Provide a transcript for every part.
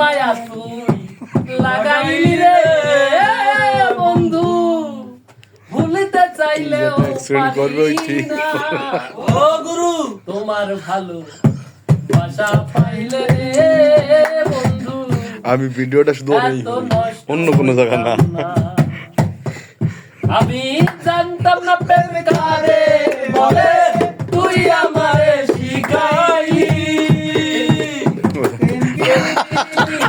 মায়া তুই লাগাইলি রে বন্ধু ভুলতে চাইলেও পারি না ও গুরু তোমার ভালো বাসা পাইলে রে বন্ধু আমি ভিডিওটা শুধু অন্য কোনো জায়গা না আমি জানতাম না প্রেম কারে বলে তুই আমারে শিখাইলি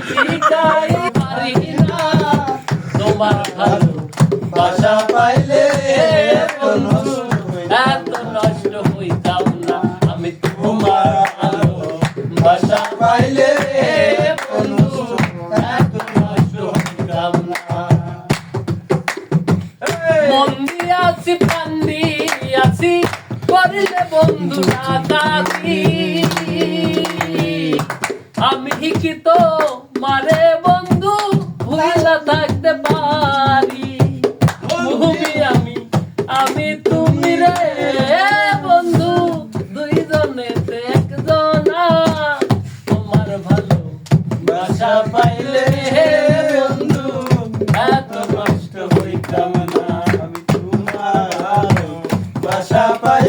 শিখাই পারি না তোমার ভালো বাসা পাইলে বন্ধু এত নষ্ট হইতাম না আমি তোমার ভালো বাসা পাইলে বন্ধু এত নষ্ট হইতাম না মন্দি আছি পান্দি আছি করিলে বন্ধু দাদি আমি কি তো মারে বন্ধু ভুলা থাকতে পারি আমি তুমি রে বন্ধু দুইজনে একজনা তোমার ভালো বাসা পাইলে বন্ধু এত নষ্ট হইতাম না আমি তোমার বাসা পাই